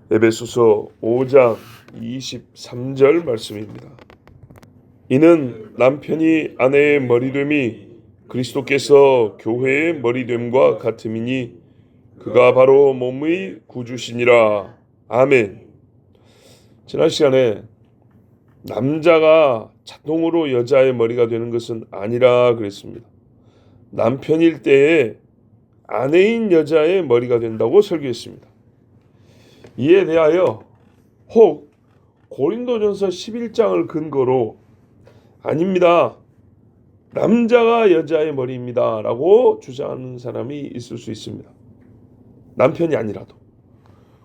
에베소서 5장 23절 말씀입니다. 이는 남편이 아내의 머리됨이 그리스도께서 교회의 머리됨과 같음이니 그가 바로 몸의 구주시니라. 아멘. 지난 시간에 남자가 자동으로 여자의 머리가 되는 것은 아니라 그랬습니다. 남편일 때에 아내인 여자의 머리가 된다고 설교했습니다. 이에 대하여 혹 고린도전서 11장을 근거로 아닙니다, 남자가 여자의 머리입니다 라고 주장하는 사람이 있을 수 있습니다. 남편이 아니라도.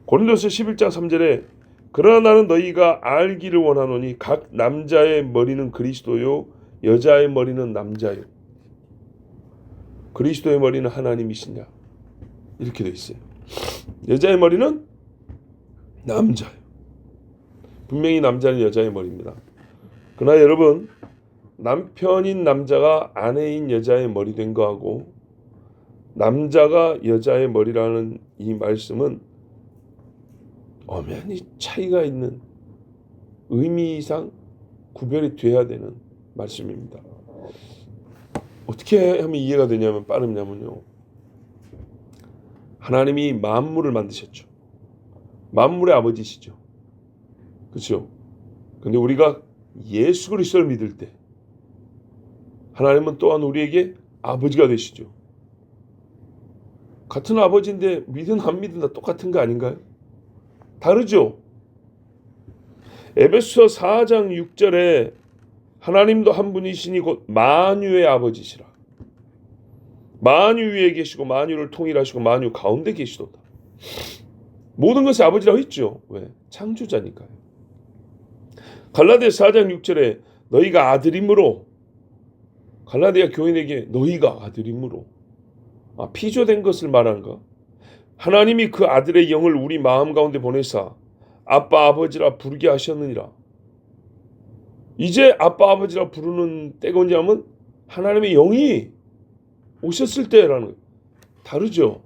고린도서 11장 3절에 그러나 나는 너희가 알기를 원하노니 각 남자의 머리는 그리스도요 여자의 머리는 남자요. 그리스도의 머리는 하나님이시냐, 이렇게 되어 있어요. 여자의 머리는 남자예요. 분명히 남자는 여자의 머리입니다. 그러나 여러분, 남편인 남자가 아내인 여자의 머리 된 거하고 남자가 여자의 머리라는 이 말씀은 엄연히 차이가 있는, 의미상 구별이 돼야 되는 말씀입니다. 어떻게 하면 이해가 되냐면 빠르냐면요, 하나님이 만물을 만드셨죠. 만물의 아버지시죠. 그렇죠? 근데 우리가 예수 그리스도를 믿을 때 하나님은 또한 우리에게 아버지가 되시죠. 같은 아버지인데 믿든 안 믿든 다 똑같은 거 아닌가요? 다르죠? 에베소서 4장 6절에 하나님도 한 분이시니 곧 만유의 아버지시라. 만유 위에 계시고 만유를 통일하시고 만유 가운데 계시도다. 모든 것이 아버지라고 했죠. 왜? 창조자니까요. 갈라디아 4장 6절에 너희가 아들임으로, 갈라디아 교인에게 너희가 아들임으로, 피조된 것을 말하는가? 하나님이 그 아들의 영을 우리 마음 가운데 보내사 아빠 아버지라 부르게 하셨느니라. 이제 아빠 아버지라 부르는 때가 언제냐면 하나님의 영이 오셨을 때라는 거예요. 다르죠?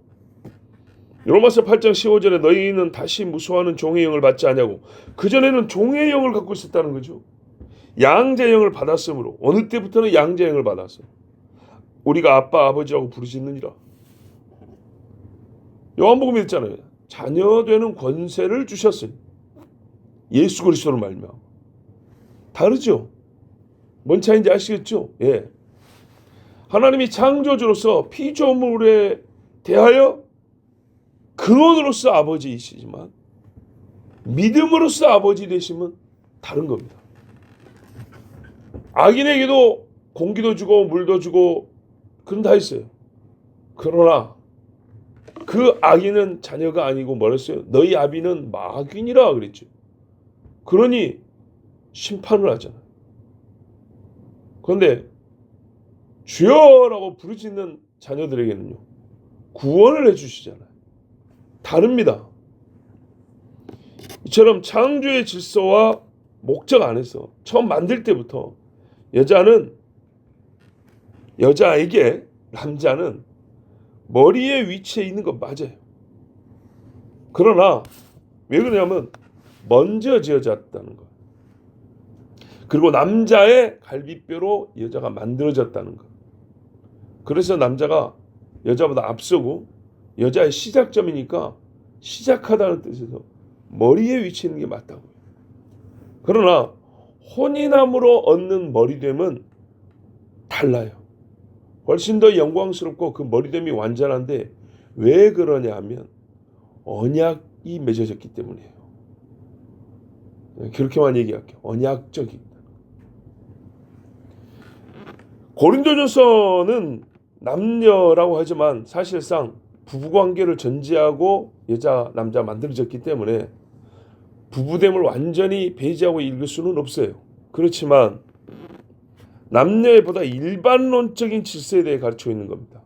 로마서 8장 15절에 너희는 다시 무수하는 종의 영을 받지 않냐고. 그전에는 종의 영을 갖고 있었다는 거죠. 양자의 영을 받았으므로, 어느 때부터는 양자의 영을 받았어. 우리가 아빠 아버지라고 부르시느니라. 요한복음에 있잖아요. 자녀 되는 권세를 주셨으니 예수 그리스도를 말미암아. 다르죠? 뭔 차이인지 아시겠죠? 예. 하나님이 창조주로서 피조물에 대하여 근원으로서 아버지이시지만 믿음으로서 아버지 되시면 다른 겁니다. 악인에게도 공기도 주고 물도 주고 그런 다 있어요. 그러나 그 악인은 자녀가 아니고 뭐랬어요? 너희 아비는 마귀니라 그랬죠. 그러니 심판을 하잖아요. 그런데 주여라고 부르짖는 자녀들에게는요, 구원을 해주시잖아요. 다릅니다. 이처럼 창조의 질서와 목적 안에서 처음 만들 때부터 여자에게 남자는 머리의 위치에 있는 건 맞아요. 그러나 왜 그러냐면 먼저 지어졌다는 것, 그리고 남자의 갈비뼈로 여자가 만들어졌다는 것. 그래서 남자가 여자보다 앞서고 여자의 시작점이니까 시작하다는 뜻에서 머리에 위치해 있는 게 맞다고요. 그러나 혼인함으로 얻는 머리됨은 달라요. 훨씬 더 영광스럽고 그 머리됨이 완전한데, 왜 그러냐 하면 언약이 맺어졌기 때문이에요. 그렇게만 얘기할게요. 언약적입니다. 고린도전서는 남녀라고 하지만 사실상 부부관계를 전제하고 여자 남자 만들어졌기 때문에 부부됨을 완전히 배제하고 읽을 수는 없어요. 그렇지만 남녀에 보다 일반론적인 질서에 대해 가르치고 있는 겁니다.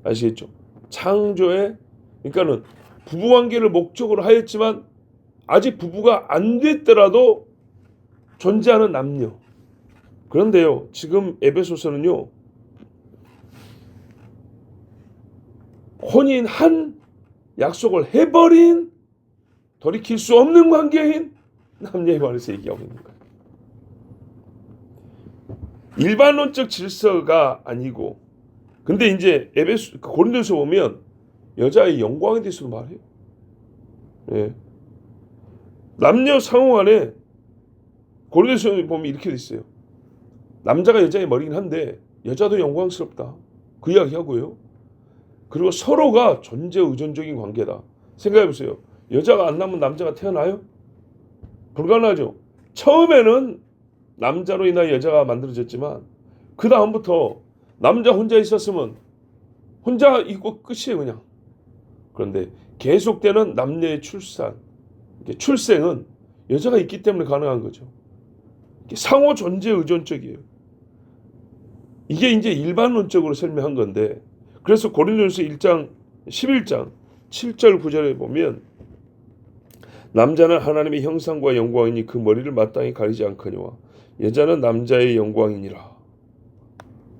아시겠죠? 창조에, 그러니까는 부부관계를 목적으로 하였지만 아직 부부가 안 됐더라도 존재하는 남녀. 그런데요, 지금 에베소서는요, 혼인한 약속을 해버린 돌이킬 수 없는 관계인 남녀에 관해서 얘기하고 있는 거예요. 일반론적 질서가 아니고, 근데 이제 고린도서 보면 여자의 영광에 대해서도 말해요. 예. 남녀 상호간에 고린도서 보면 이렇게 돼 있어요. 남자가 여자의 머리긴 한데 여자도 영광스럽다. 그 이야기하고요. 그리고 서로가 존재 의존적인 관계다. 생각해 보세요. 여자가 안 나면 남자가 태어나요? 불가능하죠. 처음에는 남자로 인하여 여자가 만들어졌지만 그 다음부터 남자 혼자 있었으면 혼자 있고 끝이에요, 그냥. 그런데 계속되는 남녀의 출생은 여자가 있기 때문에 가능한 거죠. 상호 존재 의존적이에요. 이게 이제 일반론적으로 설명한 건데, 그래서 고린도전서 1장 11장 7절 9절에 보면 남자는 하나님의 형상과 영광이니 그 머리를 마땅히 가리지 않거니와 여자는 남자의 영광이니라.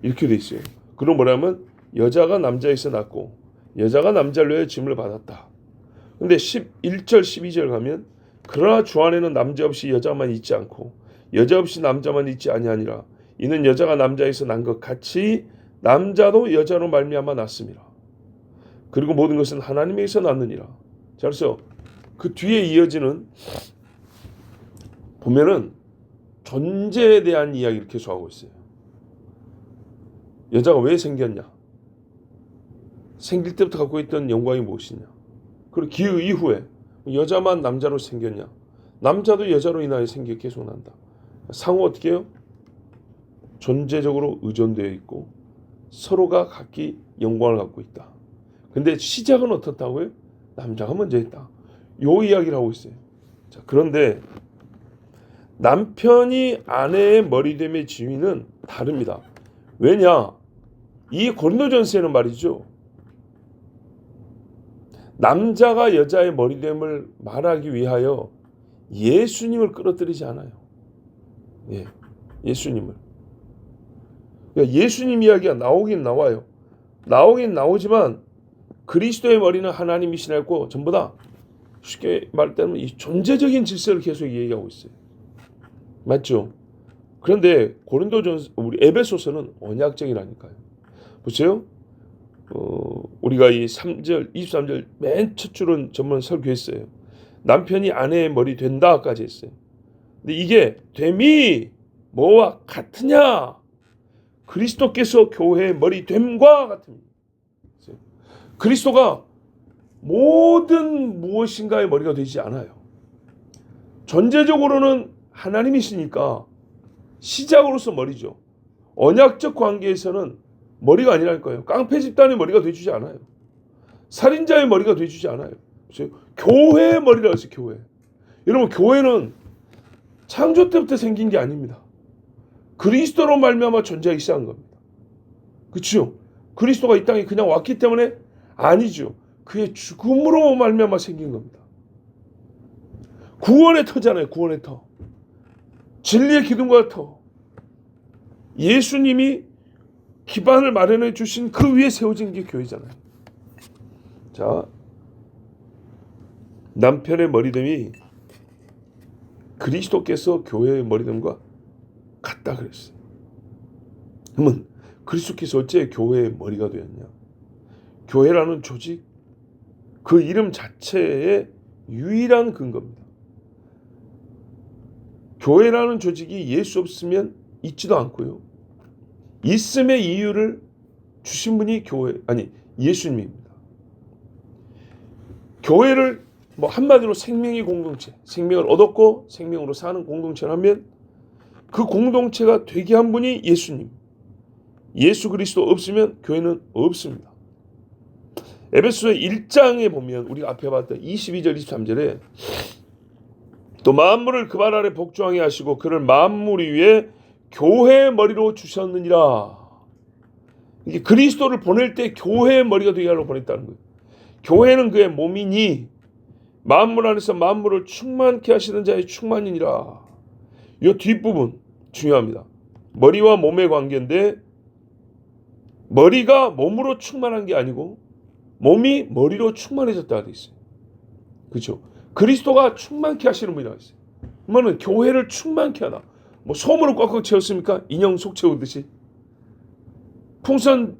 이렇게 돼 있어요. 그럼 뭐냐면 여자가 남자에서 낳고 여자가 남자를 위해 짐을 받았다. 근데 11절 12절 가면 그러나 주 안에는 남자 없이 여자만 있지 않고 여자 없이 남자만 있지 아니하니라. 이는 여자가 남자에서 난 것 같이 남자도 여자로 말미암아 났습니다. 그리고 모든 것은 하나님에게서 났느니라. 자, 그래서 그 뒤에 이어지는 보면은 존재에 대한 이야기를 계속하고 있어요. 여자가 왜 생겼냐? 생길 때부터 갖고 있던 영광이 무엇이냐? 그리고 그 이후에 여자만 남자로 생겼냐? 남자도 여자로 인하여 생겨 계속 난다. 상호 어떻게 해요? 존재적으로 의존되어 있고 서로가 각기 영광을 갖고 있다. 근데 시작은 어떻다고요? 남자가 먼저 했다. 요 이야기를 하고 있어요. 자, 그런데 남편이 아내의 머리됨의 지위는 다릅니다. 왜냐? 이 고린도전서에는 말이죠. 남자가 여자의 머리됨을 말하기 위하여 예수님을 끌어들이지 않아요. 예, 예수님을. 그러니까 예수님 이야기가 나오긴 나와요. 나오긴 나오지만 그리스도의 머리는 하나님이시라고 전부 다 쉽게 말하면 이 존재적인 질서를 계속 얘기하고 있어요. 맞죠? 그런데 고린도전서, 우리 에베소서는 언약적이라니까요. 보세요. 우리가 이 3절, 23절 맨 첫 줄은 전문 설교했어요. 남편이 아내의 머리 된다까지 했어요. 근데 이게 됨이 뭐와 같으냐? 그리스도께서 교회의 머리 됨과 같습니다. 그리스도가 모든 무엇인가의 머리가 되지 않아요. 존재적으로는 하나님이시니까 시작으로서 머리죠. 언약적 관계에서는 머리가 아니랄까요. 깡패 집단의 머리가 되주지 않아요. 살인자의 머리가 되주지 않아요. 교회의 머리라고 했어요. 교회. 여러분, 교회는 창조 때부터 생긴 게 아닙니다. 그리스도로 말미암아 존재하기 시작한 겁니다. 그렇죠? 그리스도가 이 땅에 그냥 왔기 때문에 아니죠. 그의 죽음으로 말미암아 생긴 겁니다. 구원의 터잖아요. 구원의 터. 진리의 기둥과 터. 예수님이 기반을 마련해 주신 그 위에 세워진 게 교회잖아요. 자, 남편의 머리됨이 그리스도께서 교회의 머리됨과 같다 그랬어요. 그러면 그리스도께서 어째 교회의 머리가 되었냐? 교회라는 조직, 그 이름 자체의 유일한 근거입니다. 교회라는 조직이 예수 없으면 있지도 않고요. 있음의 이유를 주신 분이 예수님입니다. 교회를 한마디로 생명의 공동체, 생명을 얻었고 생명으로 사는 공동체라면 그 공동체가 되게 한 분이 예수님. 예수 그리스도 없으면 교회는 없습니다. 에베소서 1장에 보면 우리가 앞에 봤던 22절 23절에 또 만물을 그 발 아래 복종하게 하시고 그를 만물 위에 교회의 머리로 주셨느니라. 이게 그리스도를 보낼 때 교회의 머리가 되게 하려고 보냈다는 거예요. 교회는 그의 몸이니 만물 안에서 만물을 충만케 하시는 자의 충만이니라. 이 뒷부분 중요합니다. 머리와 몸의 관계인데 머리가 몸으로 충만한 게 아니고 몸이 머리로 충만해졌다고 돼 있어요. 그렇죠? 그리스도가 충만케 하시는 분이라고 했어요. 그러면 교회를 충만케 하나. 뭐 솜으로 꽉꽉 채웠습니까? 인형 속 채우듯이. 풍선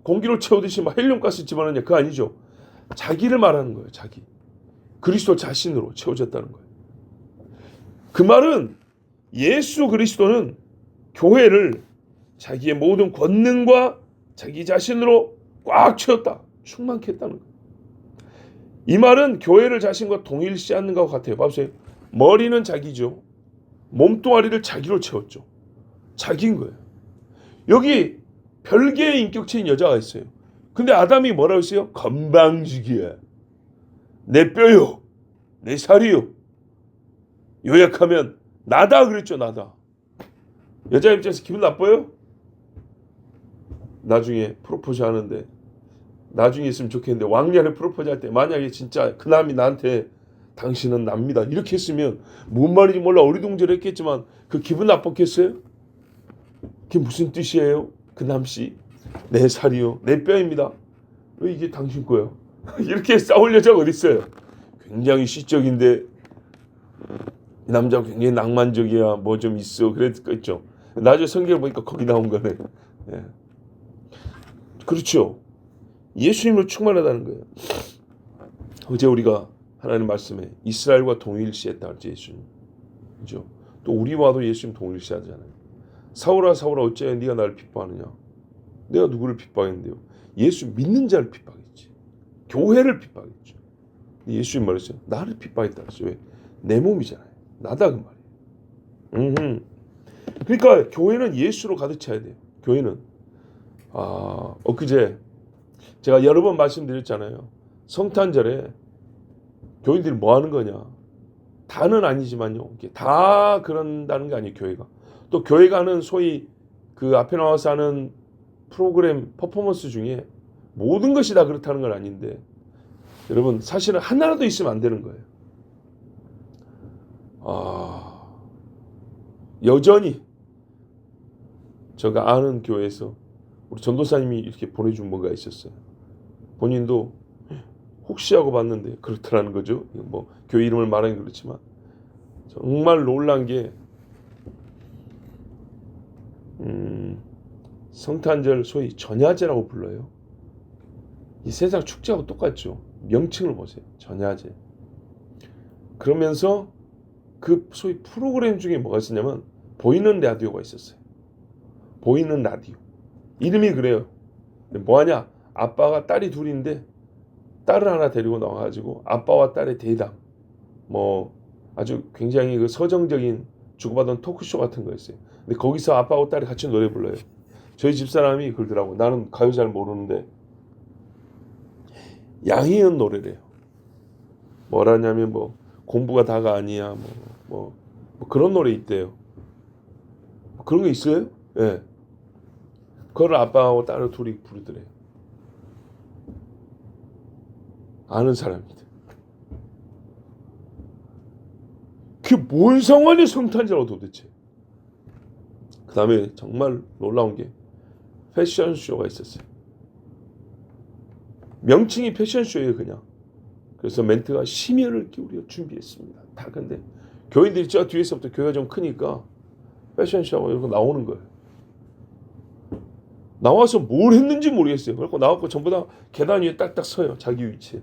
공기로 채우듯이 막 헬륨가스 집어넣냐? 그거 아니죠. 자기를 말하는 거예요. 자기. 그리스도 자신으로 채워졌다는 거예요. 그 말은 예수 그리스도는 교회를 자기의 모든 권능과 자기 자신으로 꽉 채웠다. 충만케 했다는 거예요. 이 말은 교회를 자신과 동일시 않는 것 같아요. 봐보세요. 머리는 자기죠. 몸뚱아리를 자기로 채웠죠. 자기인 거예요. 여기 별개의 인격체인 여자가 있어요. 근데 아담이 뭐라고 했어요? 건방지기야. 내 뼈요. 내 살이요. 요약하면 나다 그랬죠. 나다. 여자 입장에서 기분 나빠요? 나중에 프로포즈 하는데 나중에 있으면 좋겠는데 왕년에 프로포즈 할 때 만약에 진짜 그 남이 나한테 당신은 납니다 이렇게 했으면 뭔 말인지 몰라 어리둥절했겠지만 그 기분 나빴겠어요? 그게 무슨 뜻이에요? 그 남씨 내 살이요 내 뼈입니다. 왜 이게 당신 거예요? 이렇게 싸울 여자가 어디 있어요? 굉장히 시적인데 이 남자가 굉장히 낭만적이야 뭐 좀 있어 그랬겠죠. 나중에 성경을 보니까 거기 나온 거네. 예. 그렇죠. 예수님으로 충만하다는 거예요. 어제 우리가 하나님 말씀에 이스라엘과 동일시했다 할지 예수님. 그죠? 또 우리와도 예수님 동일시하잖아요. 사울아 사울아 어찌하여 네가 나를 핍박하느냐. 내가 누구를 핍박했는데요. 예수 믿는 자를 핍박했지. 교회를 핍박했죠. 예수님 말했어요. 나를 핍박했다 그랬어요. 왜? 내 몸이잖아요. 나다 그 말이에요. 그러니까 교회는 예수로 가득 차야 돼요. 교회는 엊그제 제가 여러 번 말씀드렸잖아요. 성탄절에 교인들이 뭐 하는 거냐. 다는 아니지만요. 다 그런다는 게 아니에요. 교회가. 또 교회가 하는 소위 그 앞에 나와서 하는 프로그램 퍼포먼스 중에 모든 것이 다 그렇다는 건 아닌데 여러분 사실은 하나라도 있으면 안 되는 거예요. 여전히 제가 아는 교회에서 우리 전도사님이 이렇게 보내준 뭔가 있었어요. 본인도 혹시 하고 봤는데 그렇더라는 거죠. 뭐 교회 이름을 말하긴 그렇지만 정말 놀란 게 성탄절 소위 전야제라고 불러요. 이 세상 축제하고 똑같죠. 명칭을 보세요. 전야제. 그러면서 그 소위 프로그램 중에 뭐가 있었냐면 보이는 라디오가 있었어요. 보이는 라디오. 이름이 그래요. 뭐하냐? 아빠가 딸이 둘인데 딸을 하나 데리고 나와가지고 아빠와 딸의 대담. 뭐 아주 굉장히 그 서정적인 주고받은 토크쇼 같은 거였어요. 근데 거기서 아빠하고 딸이 같이 노래 불러요. 저희 집사람이 그러더라고. 나는 가요 잘 모르는데 양희은 노래래요. 뭐라냐면 뭐 공부가 다가 아니야. 뭐 그런 노래 있대요. 그런 거 있어요? 예. 네. 그걸 아빠하고 딸을 둘이 부르더래요. 아는 사람인데. 그게 뭔 상관이 성탄절하고 도대체. 그 다음에 정말 놀라운 게 패션쇼가 있었어요. 명칭이 패션쇼예요 그냥. 그래서 멘트가 심혈을 기울여 준비했습니다. 다 근데 교인들이 저 뒤에서부터 교회가 좀 크니까 패션쇼가 이렇게 나오는 거예요. 나와서 뭘 했는지 모르겠어요. 그래서 나왔고 전부 다 계단 위에 딱딱 서요. 자기 위치에.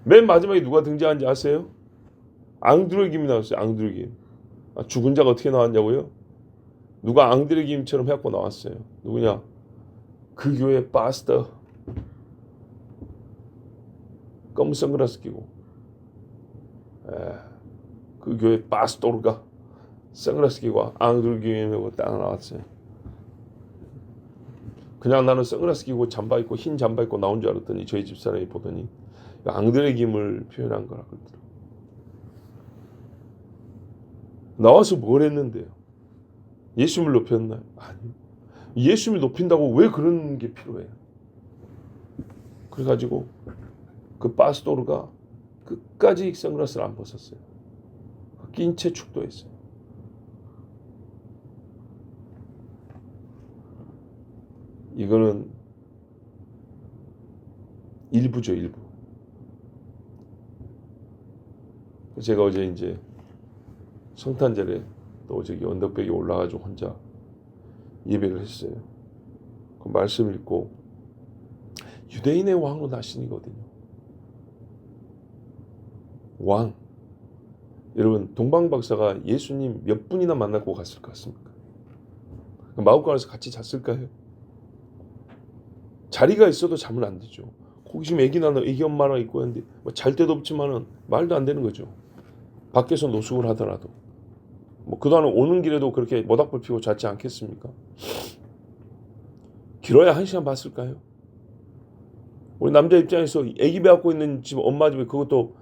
맨 마지막에 누가 등장한지 아세요? 앙드레김이 나왔어요. 앙드레김. 죽은 자가 어떻게 나왔냐고요? 누가 앙드레김처럼 해갖고 나왔어요. 누구냐? 그 교회 파스터. 검은 선글라스 끼고. 그 교회 파스토르가 선글라스 끼고 앙드레김하고 딱 나왔어요. 그냥 나는 선글라스 끼고 잠바 입고 흰 잠바 입고 나온 줄 알았더니 저희 집사람이 보더니 앙드레김을 표현한 거라 그러더라고요. 나와서 뭘 했는데요? 예수님을 높였나요? 아니요. 예수님을 높인다고 왜 그런 게 필요해요? 그래가지고 그 파스토르가 끝까지 선글라스를 안 벗었어요. 낀 채 축도했어요. 이거는 일부죠, 일부. 제가 어제 이제 성탄절에 또 저기 언덕백에 올라가지고 혼자 예배를 했어요. 그 말씀 읽고 유대인의 왕으로 나신이거든요. 왕. 여러분 동방 박사가 예수님 몇 분이나 만나고 갔을 것 같습니까? 마구간에서 같이 잤을까요? 자리가 있어도 자면 안 되죠. 호기심 애기 나는 애기 엄마랑 있고 했는데 뭐 잘 데도 없지만은 말도 안 되는 거죠. 밖에서 노숙을 하더라도 뭐 그동안 오는 길에도 그렇게 모닥불 피우고 잤지 않겠습니까? 길어야 1시간 봤을까요? 우리 남자 입장에서 애기 배 안고 있는 집 엄마 집에 그것도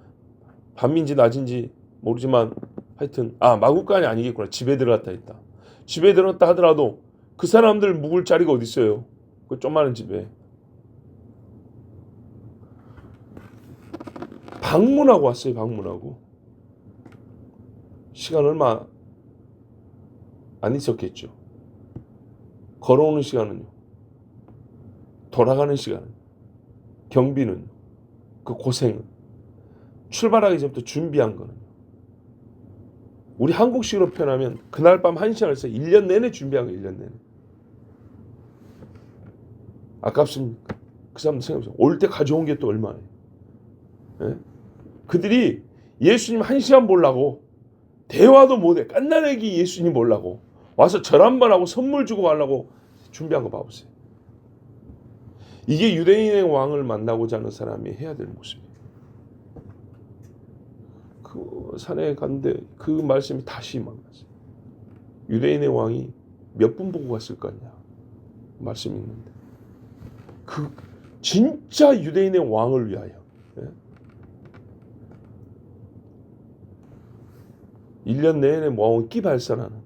밤인지 낮인지 모르지만 하여튼 마구간이 아니겠구나. 집에 들어갔다 있다. 집에 들어갔다 하더라도 그 사람들 묵을 자리가 어디 있어요? 그 조그마한 집에. 방문하고 왔어요. 방문하고. 시간 얼마 안 있었겠죠. 걸어오는 시간은요. 돌아가는 시간은. 경비는. 그 고생은. 출발하기 전부터 준비한 거는. 우리 한국식으로 표현하면 그날 밤 1시간을 해서 1년 내내 준비한 거예요. 1년 내내. 아깝습니까? 그 사람들 생각해보세요. 올 때 가져온 게 또 얼마예요. 예? 그들이 예수님 1시간 보려고 대화도 못해. 깐나내기 예수님 보려고 와서 절 한번 하고 선물 주고 가려고 준비한 거 봐보세요. 이게 유대인의 왕을 만나고자 하는 사람이 해야 될 모습이에요. 그 산에 갔는데 그 말씀이 다시 임하면서 유대인의 왕이 몇 분 보고 갔을 거냐 말씀이 있는데 그 진짜 유대인의 왕을 위하여 1년 내내 모아온 끼 발산하는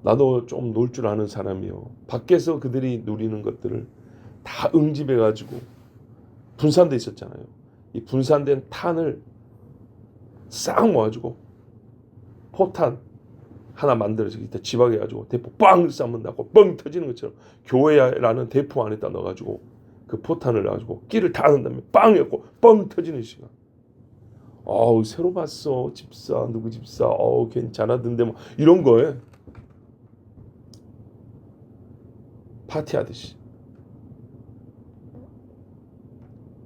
나도 좀 놀 줄 아는 사람이요. 밖에서 그들이 누리는 것들을 다 응집해가지고 분산돼 있었잖아요. 이 분산된 탄을 싹 모아주고 포탄 하나 만들어서 이따 집약해가지고 대포 빵 쏴문다고 뻥 터지는 것처럼 교회라는 대포 안에다 넣어가지고 그 포탄을 넣어가지고 끼를 다 넣은 다음에 빵 했고 뻥 터지는 시간. 새로 봤어 집사 누구 집사 괜찮아던데 뭐 이런 거에 파티하듯이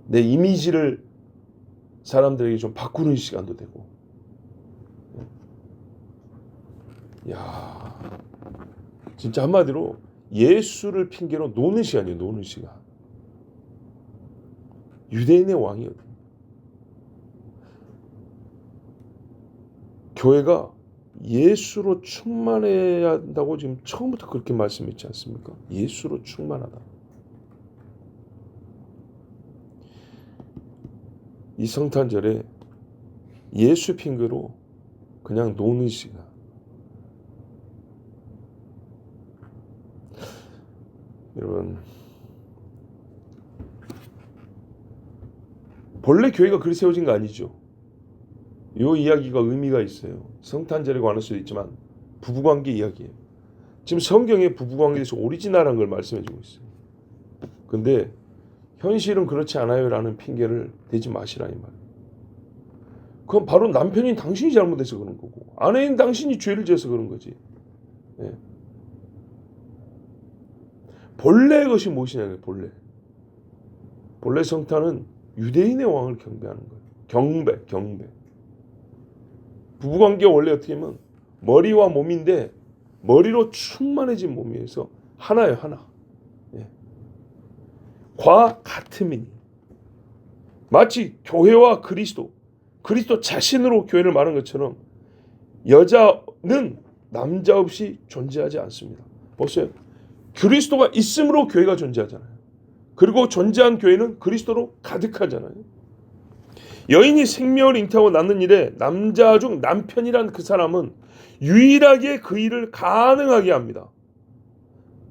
내 이미지를 사람들에게 좀 바꾸는 시간도 되고. 야, 진짜 한마디로 예수를 핑계로 노는 시간이에요. 노는 시간. 유대인의 왕이거든요. 교회가 예수로 충만해야 한다고 지금 처음부터 그렇게 말씀했지 않습니까? 예수로 충만하다. 이 성탄절에 예수 핑계로 그냥 노는 시간. 여러분, 본래 교회가 그리 세워진 거 아니죠. 이 이야기가 의미가 있어요. 성탄절에 관할 수도 있지만 부부관계 이야기예요. 지금 성경에 부부관계에서 오리지널한 걸 말씀해주고 있어요. 근데 현실은 그렇지 않아요 라는 핑계를 대지 마시라 이 말이에요. 그건 바로 남편인 당신이 잘못해서 그런 거고 아내인 당신이 죄를 지어서 그런 거지. 예. 본래의 것이 무엇이냐고요. 본래 성탄은 유대인의 왕을 경배하는 거예요. 경배. 부부관계 원래 어떻게 하면 머리와 몸인데 머리로 충만해진 몸이어서 하나예요. 하나. 예. 과 같음이니 마치 교회와 그리스도 자신으로 교회를 말하는 것처럼 여자는 남자 없이 존재하지 않습니다. 보세요. 그리스도가 있음으로 교회가 존재하잖아요. 그리고 존재한 교회는 그리스도로 가득하잖아요. 여인이 생명을 잉태하고 낳는 일에 남자 중 남편이란 그 사람은 유일하게 그 일을 가능하게 합니다.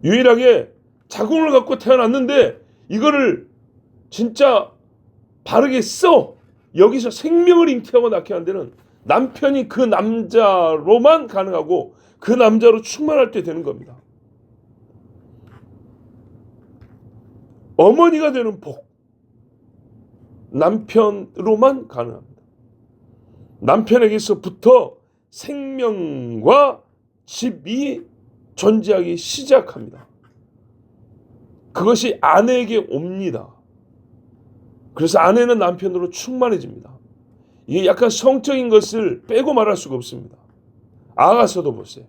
유일하게 자궁을 갖고 태어났는데 이거를 진짜 바르게 여기서 생명을 잉태하고 낳게 하는 데는 남편이 그 남자로만 가능하고 그 남자로 충만할 때 되는 겁니다. 어머니가 되는 복 남편으로만 가능합니다. 남편에게서부터 생명과 집이 존재하기 시작합니다. 그것이 아내에게 옵니다. 그래서 아내는 남편으로 충만해집니다. 이게 약간 성적인 것을 빼고 말할 수가 없습니다. 아가서도 보세요.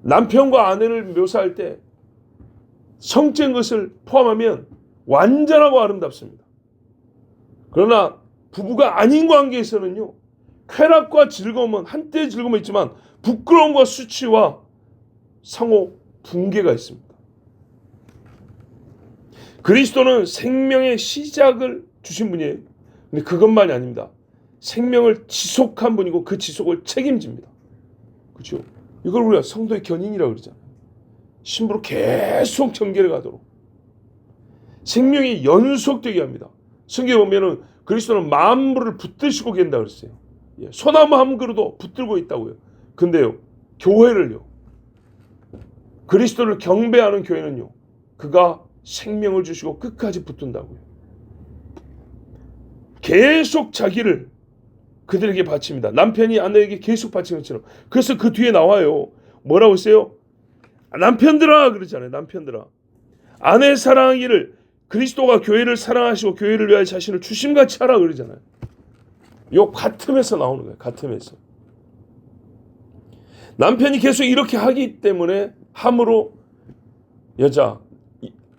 남편과 아내를 묘사할 때 성적인 것을 포함하면 완전하고 아름답습니다. 그러나 부부가 아닌 관계에서는요, 쾌락과 즐거움은 한때의 즐거움은 있지만 부끄러움과 수치와 상호 붕괴가 있습니다. 그리스도는 생명의 시작을 주신 분이에요. 근데 그것만이 아닙니다. 생명을 지속한 분이고 그 지속을 책임집니다. 그렇죠? 이걸 우리가 성도의 견인이라고 그러잖아요. 신부로 계속 전개를 가도록 생명이 연속되게 합니다. 성경에 보면은 그리스도는 만물을 붙드시고 계신다고 그랬어요. 소나무 한 그루도 붙들고 있다고요. 근데요, 교회를요, 그리스도를 경배하는 교회는요, 그가 생명을 주시고 끝까지 붙든다고요. 계속 자기를 그들에게 바칩니다. 남편이 아내에게 계속 바치는 것처럼. 그래서 그 뒤에 나와요. 뭐라고 했어요? 남편들아 그러잖아요. 남편들아, 아내 사랑하기를 그리스도가 교회를 사랑하시고 교회를 위하여 자신을 주심같이 하라 그러잖아요. 요 같음에서 나오는 거예요. 같음에서. 남편이 계속 이렇게 하기 때문에 함으로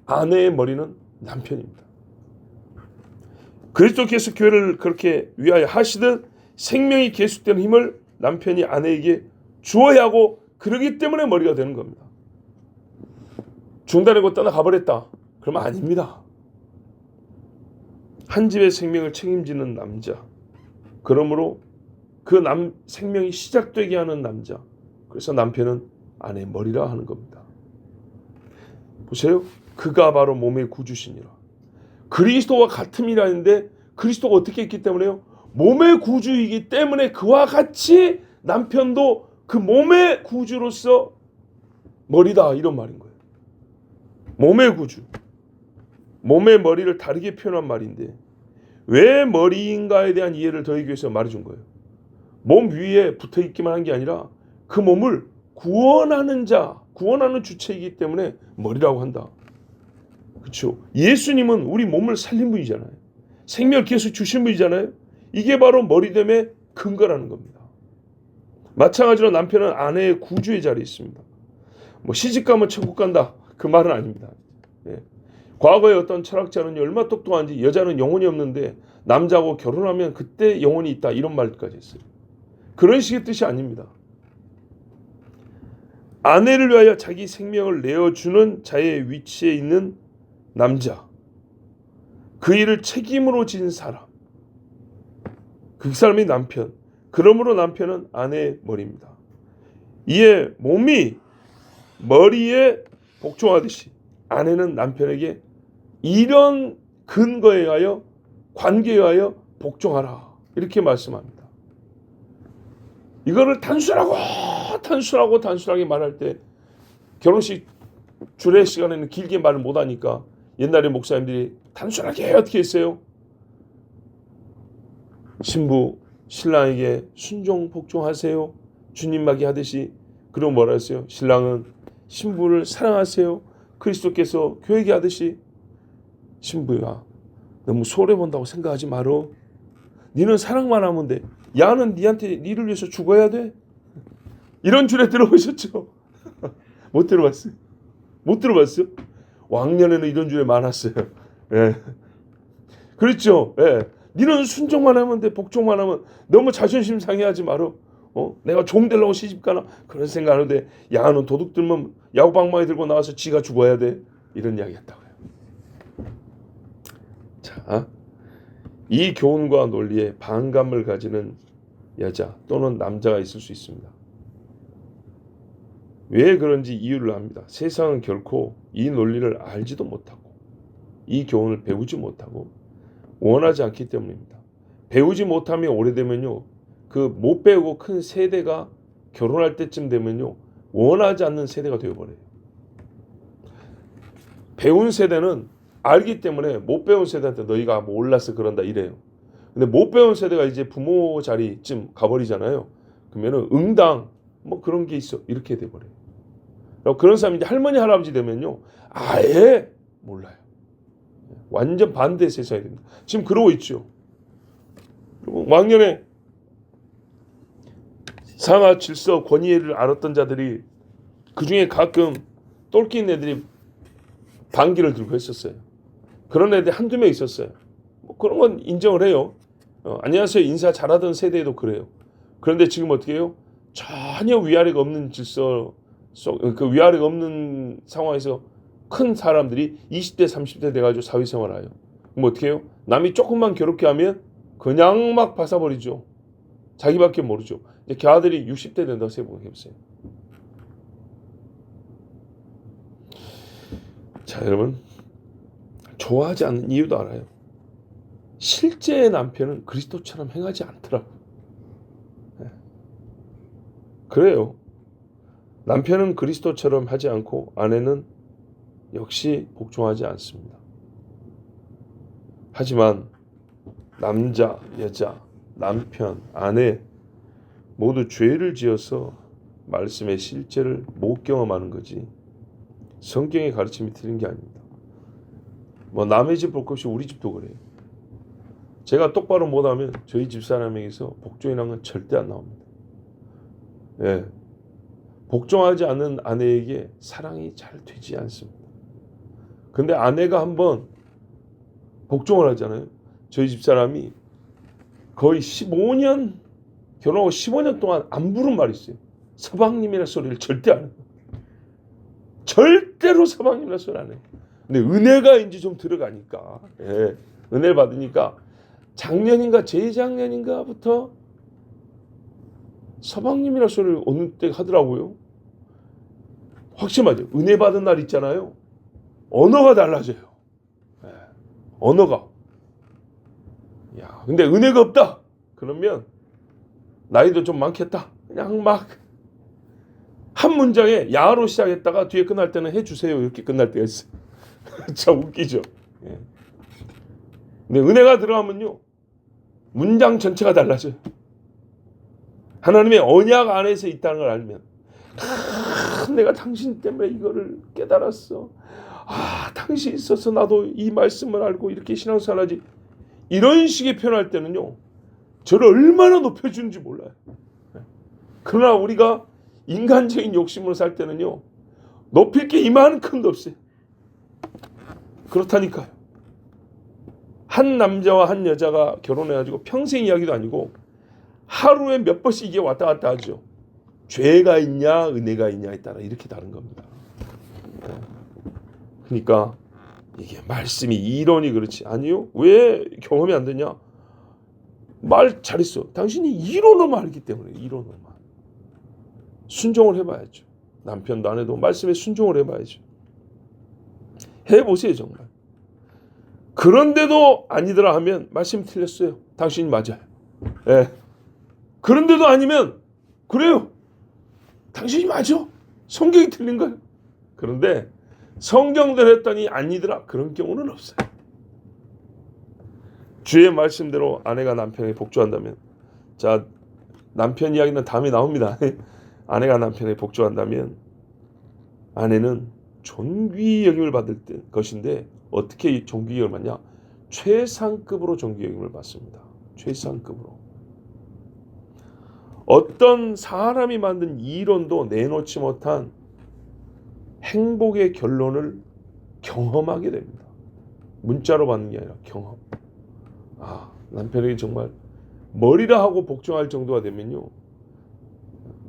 아내의 머리는 남편입니다. 그리스도께서 교회를 그렇게 위하여 하시듯 생명이 계속되는 힘을 남편이 아내에게 주어야 하고, 그러기 때문에 머리가 되는 겁니다. 중단하고 떠나가버렸다 그러면 아닙니다. 한 집의 생명을 책임지는 남자, 그러므로 그 생명이 시작되게 하는 남자, 그래서 남편은 아내의 머리라 하는 겁니다. 보세요. 그가 바로 몸의 구주시니라. 그리스도와 같음이라는데 그리스도가 어떻게 했기 때문에요? 몸의 구주이기 때문에 그와 같이 남편도 그 몸의 구주로서 머리다, 이런 말인 거예요. 몸의 구주. 몸의 머리를 다르게 표현한 말인데 왜 머리인가에 대한 이해를 더하기 위해서 말해준 거예요. 몸 위에 붙어있기만 한 게 아니라 그 몸을 구원하는 자, 구원하는 주체이기 때문에 머리라고 한다. 그렇죠? 예수님은 우리 몸을 살린 분이잖아요. 생명을 계속 주신 분이잖아요. 이게 바로 머리됨의 근거라는 겁니다. 마찬가지로 남편은 아내의 구주의 자리에 있습니다. 뭐 시집가면 천국 간다, 그 말은 아닙니다. 과거에 어떤 철학자는 얼마나 똑똑한지 여자는 영혼이 없는데 남자하고 결혼하면 그때 영혼이 있다, 이런 말까지 했어요. 그런 식의 뜻이 아닙니다. 아내를 위하여 자기 생명을 내어주는 자의 위치에 있는 남자, 그 일을 책임으로 진 사람, 그 사람이 남편. 그러므로 남편은 아내의 머리입니다. 이에 몸이 머리에 복종하듯이 아내는 남편에게 이런 근거에 의하여, 관계에 의하여 복종하라, 이렇게 말씀합니다. 이거를 단순하게 말할 때 결혼식 주례 시간에는 길게 말을 못하니까 옛날에 목사님들이 단순하게 어떻게 했어요? 신부 신랑에게 순종 복종하세요, 주님마게 하듯이. 그리고 뭐라 했어요? 신랑은 신부를 사랑하세요, 그리스도께서 교회에게 하듯이. 신부야, 너무 소홀해본다고 생각하지 말어. 니는 사랑만 하면 돼. 야는 니한테 니를 위해서 죽어야 돼. 이런 주례 들어보셨죠? 못 들어봤어요? 못 들어봤어요? 왕년에는 이런 주례 많았어요. 예. 그렇죠? 예. 니는 순종만 하면 돼. 복종만 하면. 너무 자존심 상해하지 말어. 내가 종 되려고 시집가나? 그런 생각 안 하는데 야는 도둑 들면 야구방망이 들고 나와서 지가 죽어야 돼. 이런 이야기 했다고요. 자, 이 교훈과 논리에 반감을 가지는 여자 또는 남자가 있을 수 있습니다. 왜 그런지 이유를 압니다. 세상은 결코 이 논리를 알지도 못하고 이 교훈을 배우지 못하고 원하지 않기 때문입니다. 배우지 못하면 오래되면요, 그 못 배우고 큰 세대가 결혼할 때쯤 되면요, 원하지 않는 세대가 되어버려요. 배운 세대는 알기 때문에 못 배운 세대한테 너희가 몰라서 그런다 이래요. 근데 못 배운 세대가 이제 부모 자리쯤 가버리잖아요. 그러면은 응당 뭐 그런 게 있어 이렇게 돼버려요. 그런 사람이 이제 할머니 할아버지 되면요 아예 몰라요. 완전 반대 세상이 됩니다. 지금 그러고 있죠. 그리고 왕년에 상하 질서 권위를 알았던 자들이 그 중에 가끔 똘끼인 애들이 반기를 들고 했었어요. 그런 애들이 한두 명 있었어요. 뭐 그런 건 인정을 해요. 안녕하세요 인사 잘하던 세대에도 그래요. 그런데 지금 어떻게 해요? 전혀 위아래가 없는 질서 그 위아래가 없는 상황에서 큰 사람들이 20대 30대 돼가지고 사회생활을 해요. 그럼 어떻게 해요? 남이 조금만 괴롭게 하면 그냥 막 봐서버리죠. 자기밖에 모르죠. 이제 걔 아들이 60대 된다고 생각해보세요. 자 여러분 좋아하지 않는 이유도 알아요. 실제 남편은 그리스도처럼 행하지 않더라고. 그래요. 남편은 그리스도처럼 하지 않고 아내는 역시 복종하지 않습니다. 하지만 남자, 여자, 남편, 아내 모두 죄를 지어서 말씀의 실제를 못 경험하는 거지 성경의 가르침이 틀린 게 아닙니다. 뭐 남의 집 볼 것이 우리 집도 그래요. 제가 똑바로 못하면 저희 집사람에게서 복종이라는 건 절대 안 나옵니다. 예. 복종하지 않는 아내에게 사랑이 잘 되지 않습니다. 근데 아내가 한번 복종을 하잖아요. 저희 집사람이 거의 15년 결혼하고 15년 동안 안 부른 말이 있어요. 서방님이라는 소리를 절대 안 해요. 절대로 서방님이라는 소리 안 해요. 근데 은혜가 이제 좀 들어가니까 예, 은혜를 받으니까 작년인가 재작년인가부터 서방님이라는 소리를 어느 때 하더라고요. 확실히 맞아요. 은혜 받은 날 있잖아요. 언어가 달라져요. 예, 언어가. 야, 근데 은혜가 없다. 그러면 나이도 좀 많겠다. 그냥 막 한 문장에 야로 시작했다가 뒤에 끝날 때는 해주세요. 이렇게 끝날 때가 있어요. 참 웃기죠. 예. 근데 은혜가 들어가면요. 문장 전체가 달라져요. 하나님의 언약 안에서 있다는 걸 알면 내가 당신 때문에 이거를 깨달았어. 당신 있어서 나도 이 말씀을 알고 이렇게 신앙생활하지. 이런 식의 표현할 때는요. 저를 얼마나 높여주는지 몰라요. 그러나 우리가 인간적인 욕심으로 살 때는요. 높일 게 이만큼도 없어요. 그렇다니까요. 한 남자와 한 여자가 결혼해가지고 평생 이야기도 아니고 하루에 몇 번씩 이게 왔다 갔다 하죠. 죄가 있냐 은혜가 있냐에 따라 이렇게 다른 겁니다. 그러니까 이게 말씀이 이론이 그렇지. 아니요. 왜 경험이 안 되냐. 말 잘했어. 당신이 이론으로만 알기 때문에 이론으로만. 순종을 해봐야죠. 남편도 아내도 말씀에 순종을 해봐야죠. 해보세요 정말. 그런데도 아니더라 하면 말씀이 틀렸어요. 당신이 맞아요. 예. 그런데도 아니면 그래요. 당신이 맞아. 성경이 틀린 거예요. 그런데 성경대로 했더니 아니더라. 그런 경우는 없어요. 주의 말씀대로 아내가 남편에게 복종한다면 자 남편 이야기는 다음에 나옵니다. 아내가 남편에게 복종한다면 아내는 존귀 여김을 받을 것인데 어떻게 존귀 여김을 받냐? 최상급으로 존귀 여김을 받습니다. 최상급으로. 어떤 사람이 만든 이론도 내놓지 못한 행복의 결론을 경험하게 됩니다. 문자로 받는 게 아니라 경험. 남편에게 정말 머리라 하고 복종할 정도가 되면요.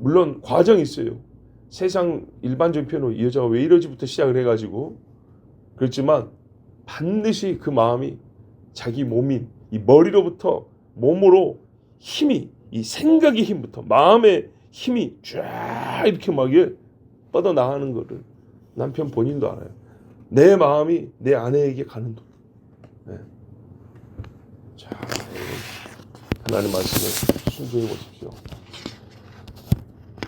물론 과정이 있어요. 세상 일반적인 표현으로 이 여자가 왜 이러지부터 시작을 해가지고 그렇지만 반드시 그 마음이 자기 몸인 이 머리로부터 몸으로 힘이 이 생각의 힘부터 마음의 힘이 쫙 이렇게 막 뻗어나가는 거를 남편 본인도 알아요. 내 마음이 내 아내에게 가는 도. 네. 자, 하나님 말씀을 순종해 보십시오.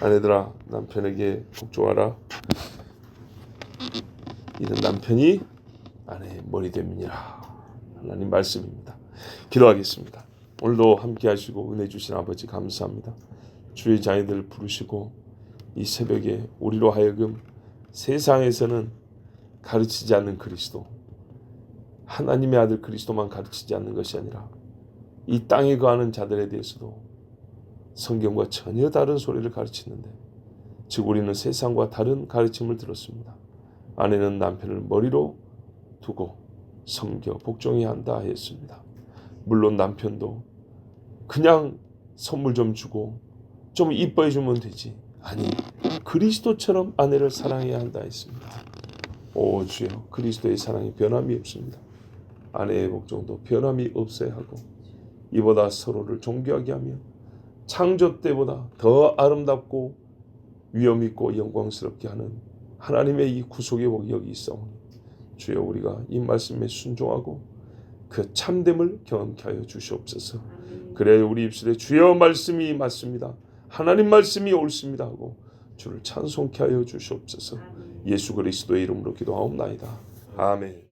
아내들아 남편에게 복종하라. 이런 남편이 아내의 머리 됨이니라. 하나님 말씀입니다. 기도하겠습니다. 오늘도 함께 하시고 은혜 주신 아버지 감사합니다. 주의 자녀들을 부르시고 이 새벽에 우리로 하여금 세상에서는 가르치지 않는 그리스도, 하나님의 아들 그리스도만 가르치지 않는 것이 아니라 이 땅에 거하는 자들에 대해서도 성경과 전혀 다른 소리를 가르치는데, 즉 우리는 세상과 다른 가르침을 들었습니다. 아내는 남편을 머리로 두고 섬겨 복종해야 한다 했습니다. 물론 남편도 그냥 선물 좀 주고 좀 이뻐해 주면 되지, 아니 그리스도처럼 아내를 사랑해야 한다 했습니다. 오 주여, 그리스도의 사랑이 변함이 없습니다. 아내의 복종도 변함이 없어야 하고 이보다 서로를 존귀하게 하며 창조 때보다 더 아름답고 위엄 있고 영광스럽게 하는 하나님의 이 구속의 복이 여기 있사오니 주여, 우리가 이 말씀에 순종하고 그 참됨을 경험케 하여 주시옵소서. 그래 우리 입술에 주여 말씀이 맞습니다, 하나님 말씀이 옳습니다 하고 주를 찬송케 하여 주시옵소서. 예수 그리스도의 이름으로 기도하옵나이다. 아멘.